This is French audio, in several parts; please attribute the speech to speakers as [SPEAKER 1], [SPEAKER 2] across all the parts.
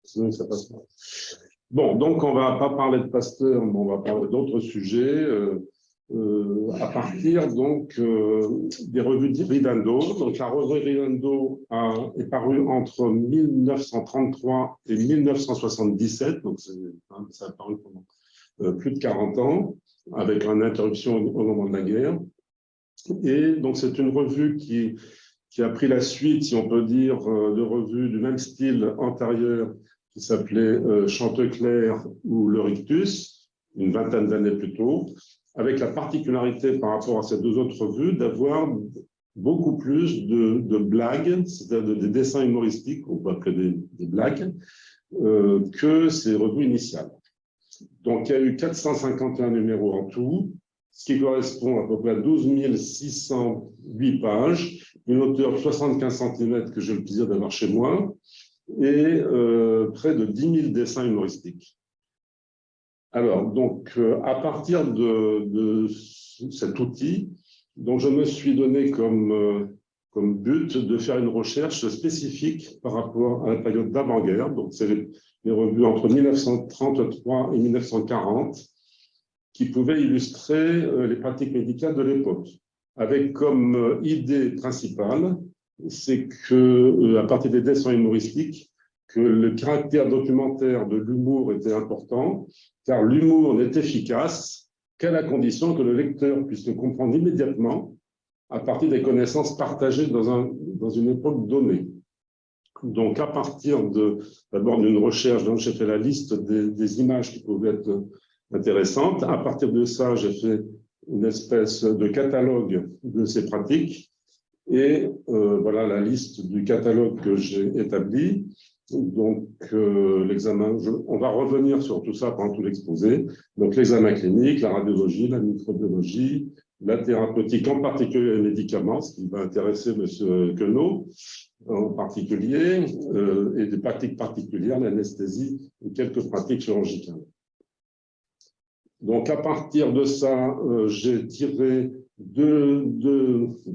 [SPEAKER 1] Sinon, ça passe pas. Bon, donc on ne va pas parler de Pasteur, mais on va parler d'autres sujets à partir donc des revues d'Iridando. Donc la revue Ridendo est parue entre 1933 et 1977, donc ça a paru pendant plus de 40 ans, avec une interruption au moment de la guerre. Et donc c'est une revue qui a pris la suite, si on peut dire, de revues du même style antérieur qui s'appelait Chanteclair ou Le Rictus, une vingtaine d'années plus tôt, avec la particularité par rapport à ces deux autres revues d'avoir beaucoup plus de blagues, c'est-à-dire des dessins humoristiques, on peut appeler des blagues, que ces revues initiales. Donc, il y a eu 451 numéros en tout, ce qui correspond à peu près à 12 608 pages, une hauteur de 75 cm que j'ai le plaisir d'avoir chez moi, et près de 10 000 dessins humoristiques. Alors, donc, à partir de cet outil, donc je me suis donné comme but de faire une recherche spécifique par rapport à la période d'avant-guerre. Donc, c'est les revues entre 1933 et 1940 qui pouvaient illustrer les pratiques médicales de l'époque, avec comme idée principale, c'est que, à partir des dessins humoristiques, que le caractère documentaire de l'humour était important, car l'humour n'est efficace qu'à la condition que le lecteur puisse le comprendre immédiatement à partir des connaissances partagées dans une époque donnée. Donc, à partir d'abord d'une recherche, dont j'ai fait la liste des images qui pouvaient être intéressantes. À partir de ça, j'ai fait une espèce de catalogue de ces pratiques. Et voilà la liste du catalogue que j'ai établi. Donc, l'examen, on va revenir sur tout ça pendant tout l'exposé. Donc, l'examen clinique, la radiologie, la microbiologie, la thérapeutique, en particulier les médicaments, ce qui va intéresser M. Queneau en particulier, et des pratiques particulières, l'anesthésie et quelques pratiques chirurgicales. Donc, à partir de ça, j'ai tiré deux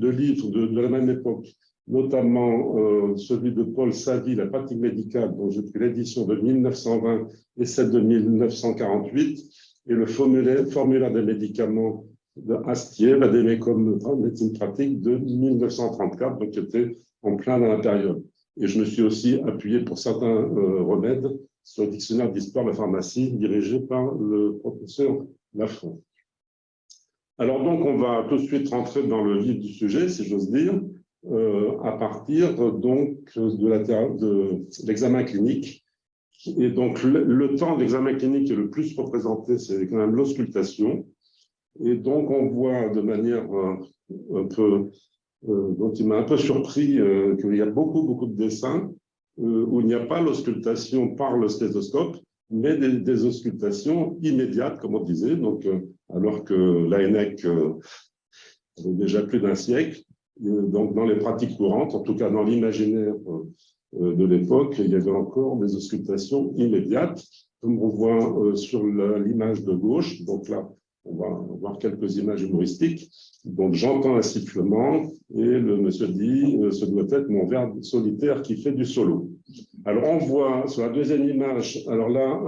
[SPEAKER 1] livres de la même époque, notamment celui de Paul Savy, La pratique médicale, dont j'ai pris l'édition de 1920 et celle de 1948, et le formulaire des médicaments de Astier, Vadémécum médecine pratique de 1934, donc qui était en plein dans la période. Et je me suis aussi appuyé pour certains remèdes sur le dictionnaire d'histoire de la pharmacie dirigé par le professeur Lafont. Alors donc, on va tout de suite rentrer dans le vif du sujet, si j'ose dire, à partir donc de l'examen clinique. Et donc, le temps d'examen clinique qui est le plus représenté, c'est quand même l'auscultation. Et donc, on voit de manière un peu, donc il m'a un peu surpris qu'il y a beaucoup de dessins où il n'y a pas l'auscultation par le stéthoscope, mais des auscultations immédiates, comme on disait, donc alors que l'ANEC avait déjà plus d'un siècle. Donc, dans les pratiques courantes, en tout cas dans l'imaginaire de l'époque, il y avait encore des auscultations immédiates, comme on voit sur l'image de gauche. Donc là, on va voir quelques images humoristiques. Donc, j'entends un sifflement et le monsieur dit « ce doit être mon ver solitaire qui fait du solo ». Alors, on voit sur la deuxième image, alors là,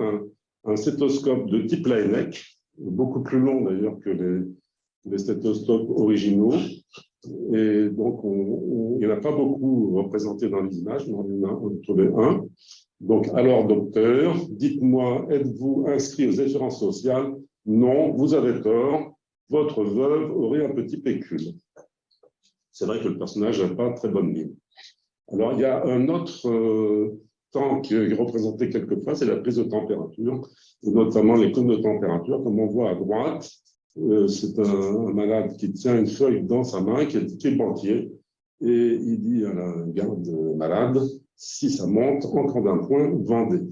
[SPEAKER 1] un stéthoscope de type Laennec, beaucoup plus long d'ailleurs que les stéthoscopes originaux. Et donc, il n'y en a pas beaucoup représentés dans les images, mais on en a trouvé un. Donc, alors, docteur, dites-moi, êtes-vous inscrit aux assurances sociales? Non, vous avez tort, votre veuve aurait un petit pécule. C'est vrai que le personnage n'a pas très bonne mine. Alors, il y a un autre temps qui est représenté quelquefois, c'est la prise de température, et notamment les cônes de température, comme on voit à droite. C'est un malade qui tient une feuille dans sa main, qui est banquier, et il dit à la garde malade, si ça monte, encore d'un point, vendez.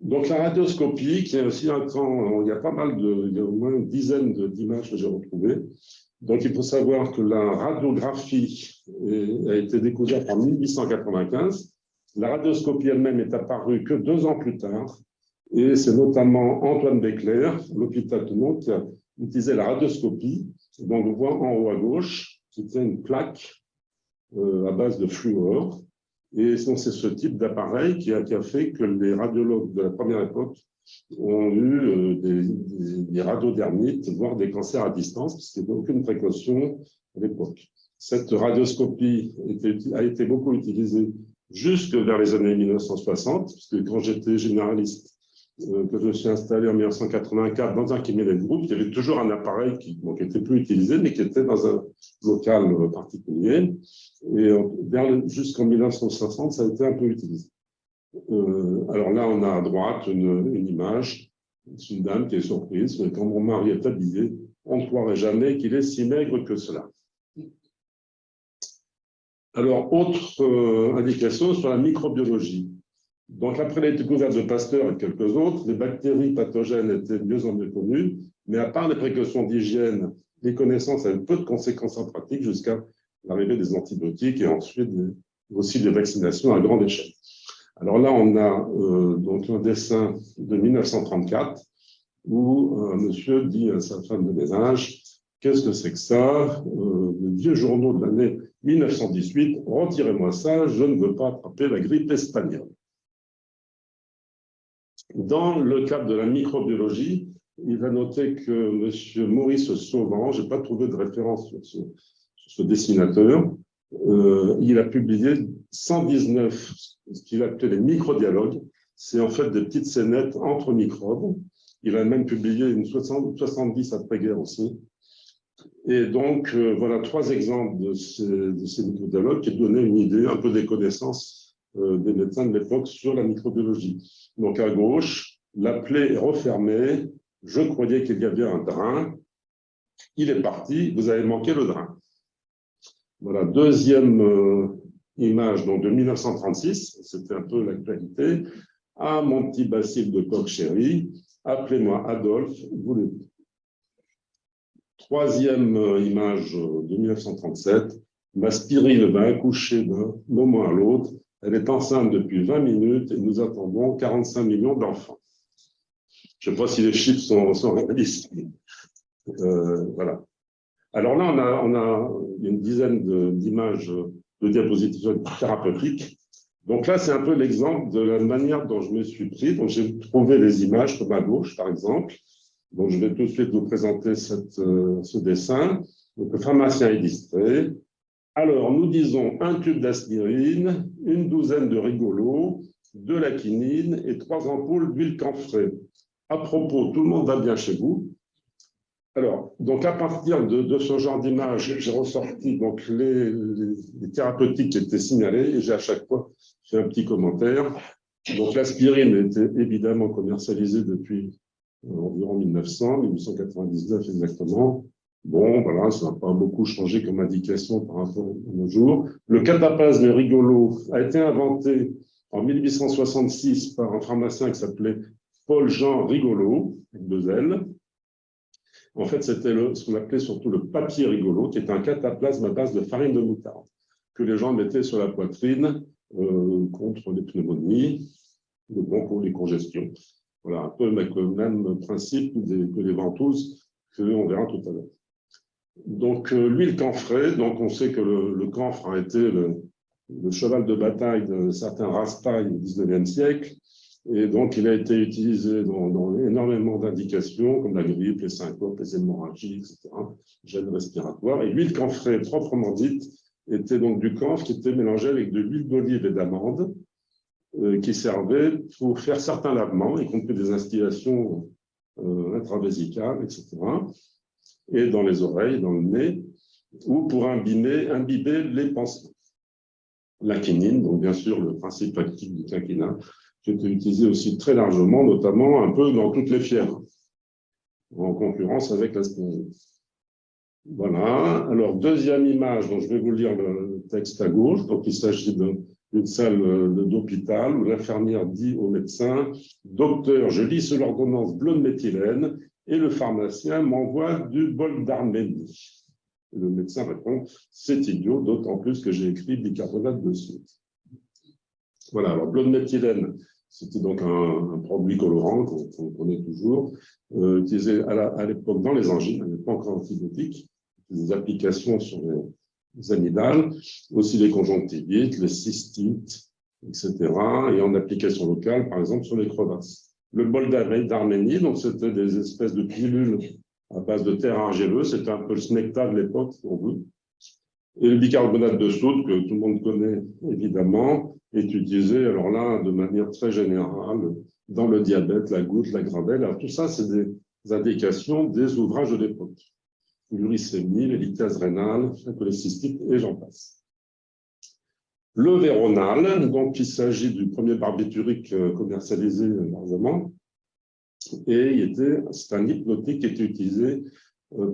[SPEAKER 1] Donc la radioscopie, qui est aussi un temps, il y a pas mal il y a au moins une dizaine d'images que j'ai retrouvées. Donc il faut savoir que la radiographie a été découverte en 1895. La radioscopie elle-même est apparue que 2 ans plus tard. Et c'est notamment Antoine Béclair, l'hôpital Toulon, qui a utilisé la radioscopie. Donc on voit en haut à gauche, qui était une plaque à base de fluor. Et donc, c'est ce type d'appareil qui a fait que les radiologues de la première époque ont eu des radiodermites, voire des cancers à distance, parce qu'il n'y avait aucune précaution à l'époque. Cette radioscopie a été beaucoup utilisée jusque vers les années 1960, parce que quand j'étais généraliste, que je me suis installé en 1984 dans un cabinet de groupe, il y avait toujours un appareil qui n'était plus utilisé, mais qui était dans un local particulier. Et jusqu'en 1960, ça a été un peu utilisé. Alors là, on a à droite une image d'une dame qui est surprise. Quand mon mari est habillé, on ne croirait jamais qu'il est si maigre que cela. Alors, autre indication sur la microbiologie. Donc, après la découverte de Pasteur et de quelques autres, les bactéries pathogènes étaient de mieux en mieux connues, mais à part les précautions d'hygiène, les connaissances avaient peu de conséquences en pratique jusqu'à l'arrivée des antibiotiques et ensuite aussi des vaccinations à grande échelle. Alors là, on a donc un dessin de 1934 où un monsieur dit à sa femme de ménage: qu'est-ce que c'est que ça? Les vieux journaux de l'année 1918, retirez-moi ça, je ne veux pas attraper la grippe espagnole. Dans le cadre de la microbiologie, il va noter que M. Maurice Sauvant, je n'ai pas trouvé de référence sur ce dessinateur, il a publié 119, ce qu'il appelait les microdialogues. C'est en fait des petites scénettes entre microbes. Il a même publié une 70 après-guerre aussi. Et donc, voilà 3 exemples de ces microdialogues qui donnaient une idée un peu des connaissances des médecins de l'époque sur la microbiologie. Donc, à gauche, la plaie est refermée. Je croyais qu'il y avait un drain. Il est parti. Vous avez manqué le drain. Voilà, deuxième image donc de 1936. C'était un peu l'actualité. Ah, mon petit bacille de coq chéri, appelez-moi Adolphe, voulez-vous? Troisième image de 1937. Ma Spirine va accoucher d'un moment à l'autre. Elle est enceinte depuis 20 minutes et nous attendons 45 millions d'enfants. Je ne sais pas si les chiffres sont réalistes. Voilà. Alors là, on a une dizaine d'images de diapositives thérapeutiques. Donc là, c'est un peu l'exemple de la manière dont je me suis pris. Donc j'ai trouvé les images comme à gauche, par exemple. Donc je vais tout de suite vous présenter ce dessin. Donc le pharmacien est distrait. Alors, nous disons un tube d'aspirine, une douzaine de rigolos, de la quinine et 3 ampoules d'huile camphrée. À propos, tout le monde va bien chez vous? Alors, donc à partir de ce genre d'image, j'ai ressorti donc les thérapeutiques qui étaient signalées et j'ai à chaque fois fait un petit commentaire. Donc l'aspirine était évidemment commercialisée depuis environ 1899 exactement. Bon, voilà, ça n'a pas beaucoup changé comme indication par rapport à nos jours. Le cataplasme rigolo a été inventé en 1866 par un pharmacien qui s'appelait Paul-Jean Rigolo, avec 2 L. En fait, c'était ce qu'on appelait surtout le papier rigolo, qui est un cataplasme à base de farine de moutarde, que les gens mettaient sur la poitrine contre les pneumonies, pour les congestions. Voilà, un peu le même principe que les ventouses qu'on verra tout à l'heure. Donc, l'huile camphrée, donc on sait que le camphre a été le cheval de bataille de certains rastailles au XIXe siècle, et donc il a été utilisé dans énormément d'indications, comme la grippe, les syncopes, les hémorragies, etc., gènes respiratoires. Et l'huile camphrée, proprement dite, était donc du camphre qui était mélangé avec de l'huile d'olive et d'amande, qui servait pour faire certains lavements, y compris des instillations intravésicales, etc., et dans les oreilles, dans le nez, ou pour imbiber les pansements. La quinine, donc bien sûr le principe actif du quinquina, qui était utilisé aussi très largement, notamment un peu dans toutes les fièvres, en concurrence avec l'aspirine. Voilà. Alors, deuxième image, donc je vais vous lire le texte à gauche. Donc, il s'agit d'une salle d'hôpital où l'infirmière dit au médecin: docteur, je lis sur l'ordonnance bleu de méthylène et le pharmacien m'envoie du bol d'Arménie. Le médecin répond: c'est idiot, d'autant plus que j'ai écrit bicarbonate de soude. Voilà, alors bleu de méthylène, c'était donc un produit colorant qu'on connaît toujours, utilisé à l'époque dans les angines, à l'époque encore antibiotique, des applications sur amygdales, aussi les conjonctivites, les cystites, etc. Et en application locale, par exemple, sur les crevasses. Le bol d'Arménie, donc c'était des espèces de pilules à base de terre argileuse, c'était un peu le Smecta de l'époque, pour vous. Et le bicarbonate de soude, que tout le monde connaît évidemment, est utilisé, alors là, de manière très générale, dans le diabète, la goutte, la gravelle. Alors tout ça, c'est des indications des ouvrages de l'époque. L'uricémie, les lithases rénales, la cholécystite, et j'en passe. Le Véronal, donc il s'agit du premier barbiturique commercialisé largement, et c'est un hypnotique qui était utilisé,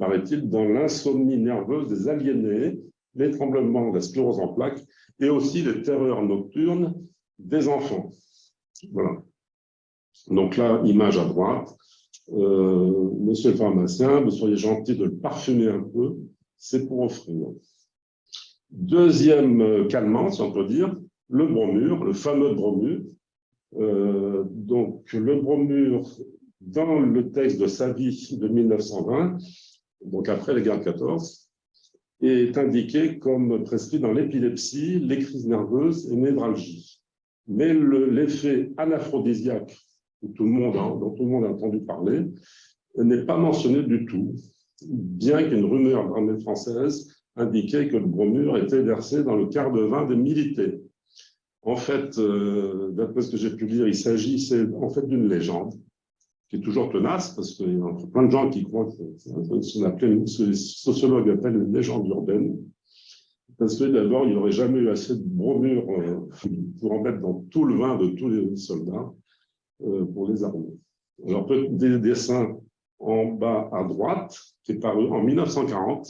[SPEAKER 1] paraît-il, dans l'insomnie nerveuse des aliénés, les tremblements, la sclérose en plaques, et aussi les terreurs nocturnes des enfants. Voilà. Donc là, image à droite. Monsieur le pharmacien, vous soyez gentil de le parfumer un peu, c'est pour offrir. Deuxième calmant, si on peut dire, le bromure, le fameux bromure. Donc le bromure, dans le texte de Savy de 1920, donc après la guerre de 14, est indiqué comme prescrit dans l'épilepsie, les crises nerveuses et névralgie. Mais l'effet anaphrodisiaque dont tout le monde a entendu parler n'est pas mentionné du tout, bien qu'une rumeur d'armée française indiquait que le bromure était versé dans le quart de vin des militaires. En fait, d'après ce que j'ai pu lire, il s'agissait en fait d'une légende qui est toujours tenace, parce qu'il y a plein de gens qui croient que ce que les sociologues appellent une légende urbaine, parce que d'abord, il n'y aurait jamais eu assez de bromure pour en mettre dans tout le vin de tous les soldats pour les armer. Alors, des dessins en bas à droite, qui est paru en 1940.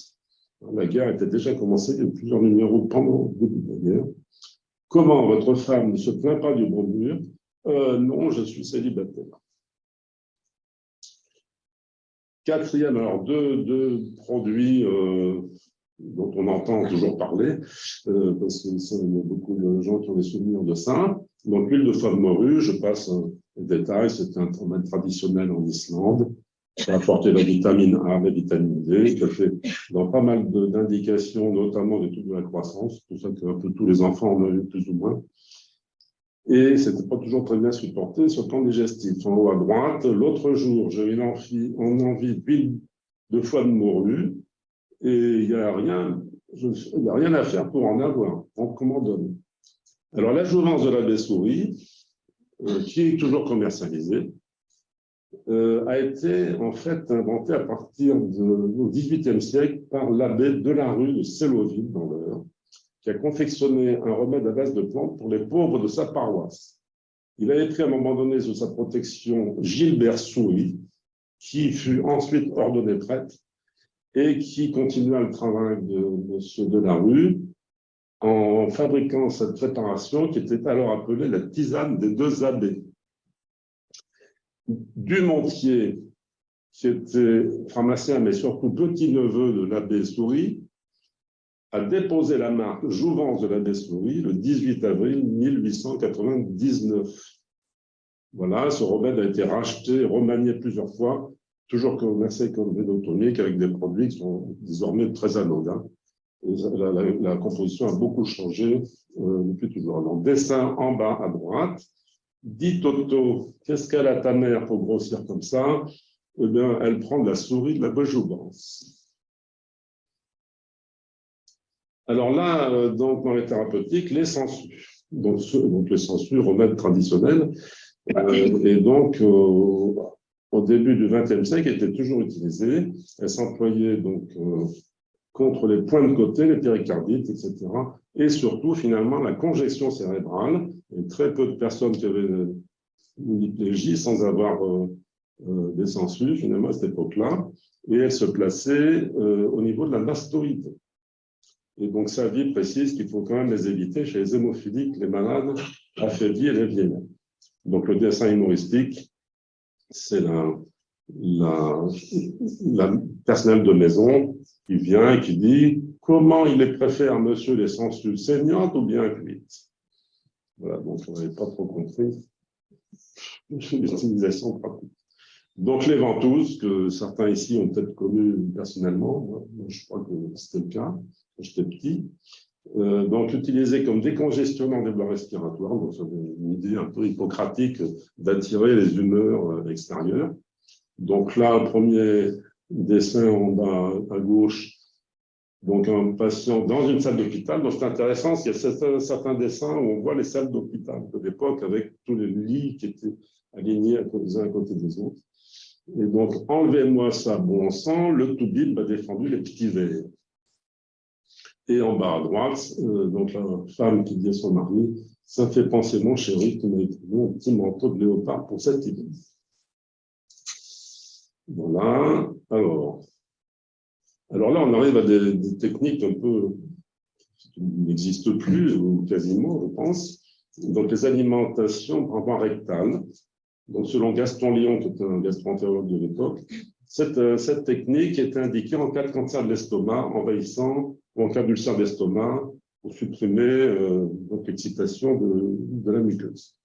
[SPEAKER 1] La guerre était déjà commencée, il y a eu plusieurs numéros pendant le début de la guerre. Comment votre femme ne se plaint pas du bromure? Non, je suis célibataire. Quatrième, alors deux produits dont on entend toujours parler, parce qu'il y a beaucoup de gens qui ont des souvenirs de ça. Donc, l'huile de foie de morue, je passe les détails, c'est un remède traditionnel en Islande. Ça a apporté la vitamine A, la vitamine D, ça fait dans pas mal d'indications, notamment des trucs de la croissance, tout ça que un peu tous les enfants en ont eu plus ou moins. Et c'était pas toujours très bien supporté sur le plan digestif. En haut à droite, l'autre jour, j'ai eu envie d'huile de foie de morue, et il n'y a rien à faire pour en avoir. Donc, comment donne? Alors, la jouvence de l'abbé Souris, qui est toujours commercialisée, a été en fait inventée à partir du XVIIIe siècle par l'abbé Delarue de Séloville, dans l'Eure, qui a confectionné un remède à base de plantes pour les pauvres de sa paroisse. Il avait pris à un moment donné sous sa protection Gilbert Souris, qui fut ensuite ordonné prêtre et qui continua le travail de M. Delarue en fabriquant cette préparation qui était alors appelée la tisane des deux abbés. Dumontier, qui était pharmacien, mais surtout petit-neveu de l'abbé Souris, a déposé la marque Jouvence de l'abbé Souris le 18 avril 1899. Voilà, ce remède a été racheté, remanié plusieurs fois, toujours commercialisé comme vénotonique, avec des produits qui sont désormais très anodins. Et la composition a beaucoup changé depuis toujours. Alors, dessin en bas à droite. Dit Toto, qu'est-ce qu'elle a ta mère pour grossir comme ça? Eh bien, elle prend de la souris de la jouvence. Alors là, donc, dans les thérapeutiques, les sangsues. Donc les sangsues, remèdes traditionnels. Et donc, au début du XXe siècle, étaient toujours utilisées. Elles s'employaient donc contre les points de côté, les péricardites, etc. Et surtout, finalement, la congestion cérébrale. Il y a très peu de personnes qui avaient une hyplégie sans avoir des sangsues, finalement, à cette époque-là. Et elles se plaçaient au niveau de la mastoïde. Et donc, Savy précise qu'il faut quand même les éviter chez les hémophiliques, les malades affaiblis et les vieillards. Donc, le dessin humoristique, c'est la personnel de maison qui vient et qui dit comment il les préfère, monsieur, les sangsues saignantes ou bien cuites. Voilà, donc on n'avait pas trop compris l'utilisation pratique. Donc, les ventouses, que certains ici ont peut-être connues personnellement, moi, je crois que c'était le cas quand j'étais petit, donc utilisées comme décongestionnant des voies respiratoires, donc c'est une idée un peu hippocratique d'attirer les humeurs extérieures. Donc là, un premier dessin en bas à gauche, donc un patient dans une salle d'hôpital. Donc c'est intéressant, il y a certains dessins où on voit les salles d'hôpital de l'époque avec tous les lits qui étaient alignés les uns à côté des autres. Et donc, enlevez-moi ça, bon sang, le Toubib a défendu les petits verres. Et en bas à droite, donc la femme qui dit à son mari, ça fait penser mon chéri qui m'a écrit un petit manteau de léopard pour cette hiver. Voilà. Alors là, on arrive à des techniques un peu qui n'existent plus, ou quasiment, je pense. Donc, les alimentations par voie rectale. Donc, selon Gaston Lyon, qui était un gastro-entérologue de l'époque, cette technique était indiquée en cas de cancer de l'estomac envahissant ou en cas d'ulcère d'estomac pour supprimer l'excitation de la muqueuse.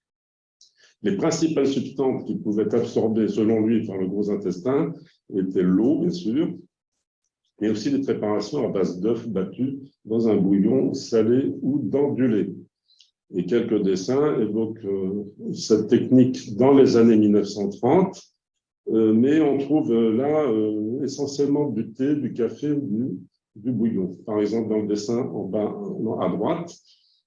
[SPEAKER 1] Les principales substances qui pouvaient être absorbées, selon lui, par le gros intestin étaient l'eau, bien sûr, mais aussi des préparations à base d'œufs battus dans un bouillon salé ou dans du lait. Et quelques dessins évoquent cette technique dans les années 1930, mais on trouve là essentiellement du thé, du café, du bouillon. Par exemple, dans le dessin en bas à droite,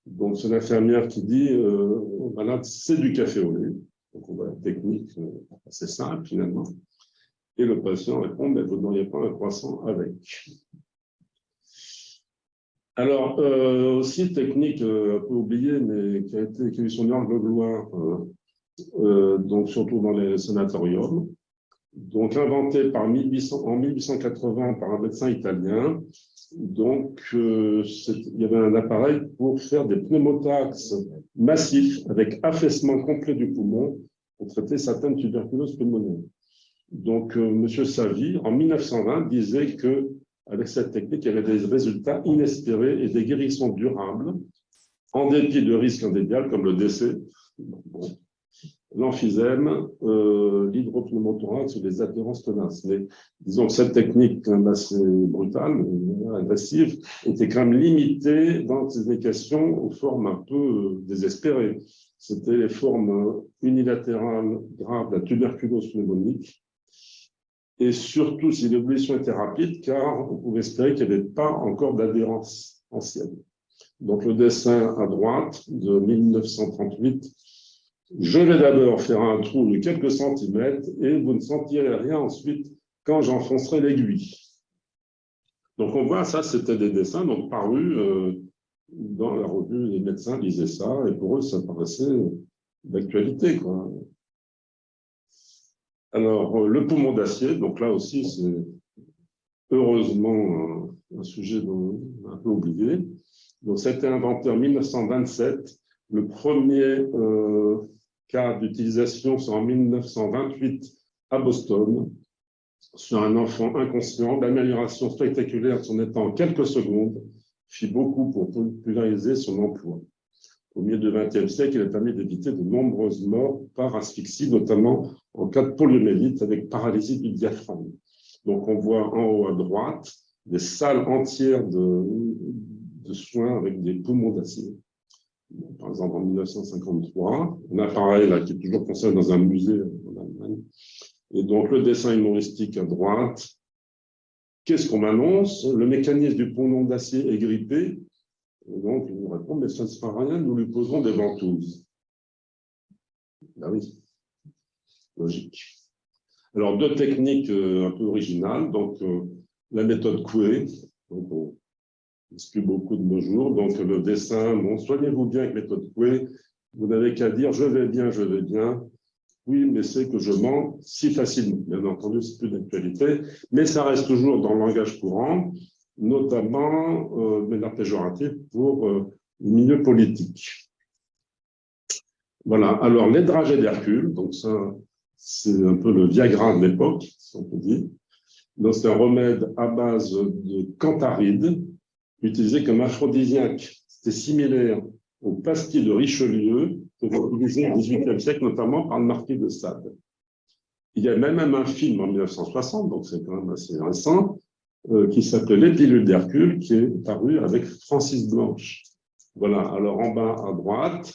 [SPEAKER 1] donc c'est l'infirmière qui dit au malade, c'est du café au lait. Donc on voit la technique assez simple finalement. Et le patient répond, mais vous n'auriez pas un croissant avec. Alors, aussi technique un peu oubliée, mais qui a eu son heure de gloire, donc surtout dans les sanatoriums, donc inventé en 1880 par un médecin italien. Donc, il y avait un appareil pour faire des pneumothorax massifs avec affaissement complet du poumon pour traiter certaines tuberculoses pulmonaires. Donc, M. Savy, en 1920, disait que avec cette technique, il y avait des résultats inespérés et des guérisons durables, en dépit de risques indéniables comme le décès, l'emphysème, l'hydropneumothorax ou les adhérences tenaces. Mais disons que cette technique, quand même assez brutale, agressive, était quand même limitée dans ses indications aux formes un peu désespérées. C'était les formes unilatérales graves de la tuberculose pneumonique. Et surtout si l'évolution était rapide, car on pouvait espérer qu'il n'y avait pas encore d'adhérence ancienne. Donc le dessin à droite de 1938, je vais d'abord faire un trou de quelques centimètres et vous ne sentirez rien ensuite quand j'enfoncerai l'aiguille. Donc on voit, ça c'était des dessins donc parus dans la revue, les médecins lisaient ça et pour eux ça paraissait d'actualité, quoi. Alors, le poumon d'acier, donc là aussi, c'est heureusement un sujet un peu oublié. Donc, ça a été inventé en 1927. Le premier cas d'utilisation, c'est en 1928 à Boston, sur un enfant inconscient. L'amélioration spectaculaire de son état en quelques secondes fit beaucoup pour populariser son emploi. Au milieu du XXe siècle, il a permis d'éviter de nombreuses morts par asphyxie, notamment en cas de poliomyélite avec paralysie du diaphragme. Donc, on voit en haut à droite des salles entières de soins avec des poumons d'acier. Par exemple, en 1953, un appareil là, qui est toujours conservé dans un musée en Allemagne. Et donc, le dessin humoristique à droite. Qu'est-ce qu'on m'annonce? Le mécanisme du poumon d'acier est grippé. Et donc, il nous répond, mais ça ne sera rien, nous lui poserons des ventouses. Ben oui, logique. Alors, deux techniques un peu originales. Donc, la méthode Coué, donc on n'explique beaucoup de nos jours. Donc, le dessin, bon, soignez-vous bien avec méthode Coué. Vous n'avez qu'à dire, je vais bien, je vais bien. Oui, mais c'est que je mens si facilement. Bien entendu, c'est plus d'actualité, mais ça reste toujours dans le langage courant, notamment de manière péjorative pour les milieux politiques. Voilà. Alors, les dragées d'Hercule, donc ça, c'est un peu le Viagra de l'époque, si on peut dire. Donc, c'est un remède à base de cantaride, utilisé comme aphrodisiaque. C'était similaire aux pastilles de Richelieu, utilisées au XVIIIe siècle, notamment par le marquis de Sade. Il y a même un film en 1960, donc c'est quand même assez récent, qui s'appelait Les pilules d'Hercule, qui est paru avec Francis Blanche. Voilà, alors en bas à droite,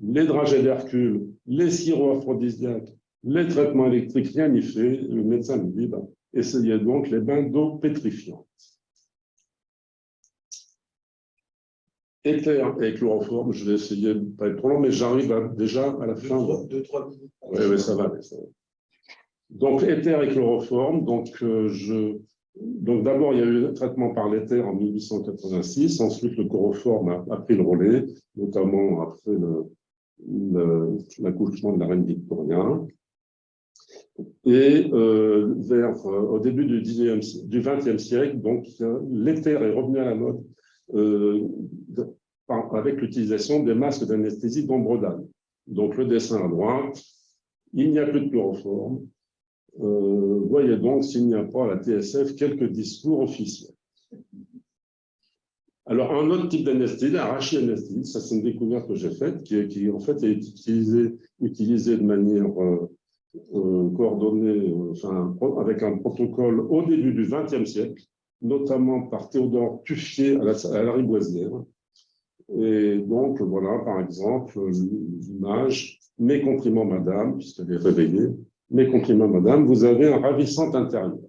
[SPEAKER 1] les dragées d'Hercule, les sirops aphrodisiaques, les traitements électriques, rien n'y fait. Le médecin me dit, essayez donc les bains d'eau pétrifiante. Éther et chloroforme, je vais essayer de ne pas être trop long, mais j'arrive déjà à la fin.
[SPEAKER 2] 2-3 minutes.
[SPEAKER 1] Oui, ça va. Donc, éther et chloroforme. Donc d'abord, il y a eu le traitement par l'éther en 1886. Ensuite, le chloroforme a pris le relais, notamment après l'accouchement de la reine Victoria. Et au début du XXe siècle, donc, l'éther est revenu à la mode avec l'utilisation des masques d'anesthésie d'ombre d'âne. Donc, le dessin à droite, il n'y a plus de chloroforme. Voyez donc, s'il n'y a pas à la TSF quelques discours officiels. Alors, un autre type d'anesthésie, la rachianesthésie, ça c'est une découverte que j'ai faite, qui en fait est utilisée de manière coordonnée, avec un protocole au début du XXe siècle, notamment par Théodore Tuffier à la Riboisière. Et donc, voilà, par exemple, l'image, mes compliments, madame, puisqu'elle est réveillée, mes compliments, madame, vous avez un ravissant intérieur.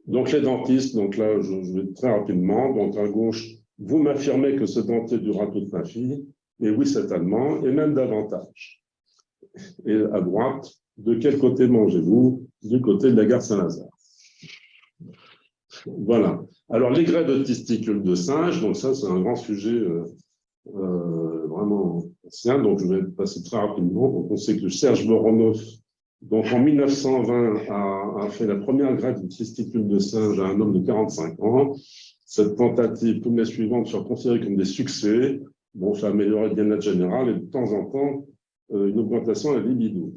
[SPEAKER 1] Donc, les dentistes, donc là, je vais très rapidement. Donc, à gauche, vous m'affirmez que ce dentier durera toute ma vie. Et oui, c'est allemand, et même davantage. Et à droite, de quel côté mangez-vous? Du côté de la gare Saint-Lazare. Voilà. Alors, les greffes de testicules de singe, donc ça, c'est un grand sujet vraiment ancien. Donc, je vais passer très rapidement. Donc, on sait que Serge Voronoff, donc en 1920, a fait la première greffe de testicules de singe à un homme de 45 ans. Cette tentative, comme les suivantes, sont considérées comme des succès. Bon, ça a amélioré le bien-être général et de temps en temps, une augmentation de la libido.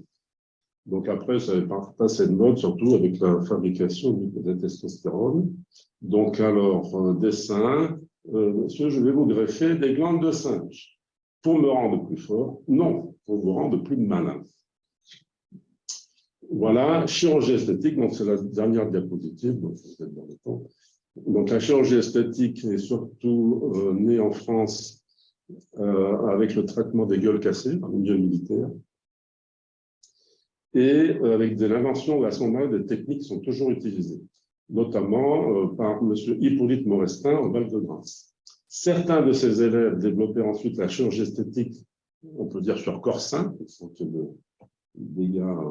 [SPEAKER 1] Donc après, ça est passé de mode, surtout avec la fabrication de testostérone. Donc alors, dessin, monsieur, je vais vous greffer des glandes de singe. Pour me rendre plus fort? Non, pour vous rendre plus malin. Voilà, chirurgie esthétique, donc c'est la dernière diapositive, donc vous êtes dans le temps. Donc la chirurgie esthétique est surtout née en France avec le traitement des gueules cassées par le milieu militaire. Et avec l'invention à ce moment-là, des techniques sont toujours utilisées, notamment par M. Hippolyte Morestin en Val-de-Grâce. Certains de ses élèves développaient ensuite la chirurgie esthétique, on peut dire sur corps sain, qui sont des gars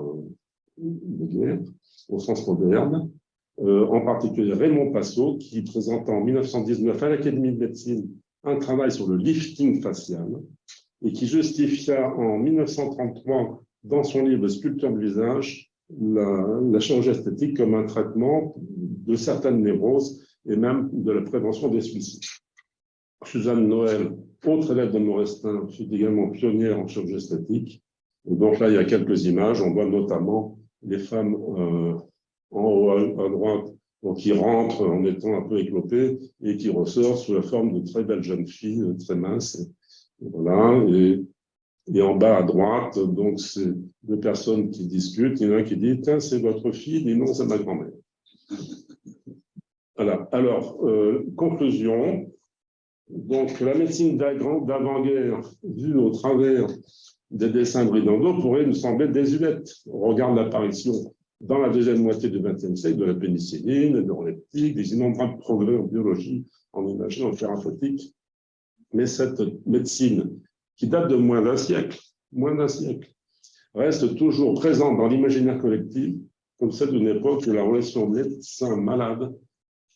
[SPEAKER 1] de guerre, au sens moderne, en particulier Raymond Passot, qui présenta en 1919 à l'Académie de médecine un travail sur le lifting facial et qui justifia en 1933 dans son livre Sculpteur du visage la chirurgie esthétique comme un traitement de certaines névroses et même de la prévention des suicides. Suzanne Noël, autre élève de Morestin, fut également pionnière en chirurgie esthétique. Donc là, il y a quelques images. On voit notamment les femmes en haut à droite qui rentrent en étant un peu éclopées et qui ressortent sous la forme de très belles jeunes filles, très minces. Et voilà. Et en bas à droite, donc c'est deux personnes qui discutent. Il y en a un qui dit « Tiens, c'est votre fille ?» Il dit « Non, c'est ma grand-mère. » Voilà. Alors, conclusion. Donc, la médecine d'avant-guerre, vue au travers des dessins de Ridando, pourrait nous sembler désuète. On regarde l'apparition dans la deuxième moitié du XXe siècle de la pénicilline, de l'euroleptique, des innombrables progrès en biologie, en imagerie, en thérapeutique. Mais cette médecine, qui date de moins d'un siècle, reste toujours présente dans l'imaginaire collectif, comme celle d'une époque où la relation médecin-malade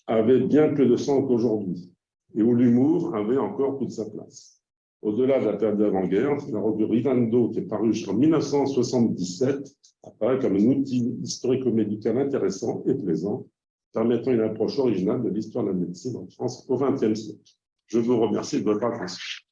[SPEAKER 1] avait bien plus de sens qu'aujourd'hui, et où l'humour avait encore toute sa place. Au-delà de la période d'avant-guerre, la revue Ridando, qui est parue jusqu'en 1977, apparaît comme un outil historico-médical intéressant et plaisant, permettant une approche originale de l'histoire de la médecine en France au XXe siècle. Je vous remercie de votre attention.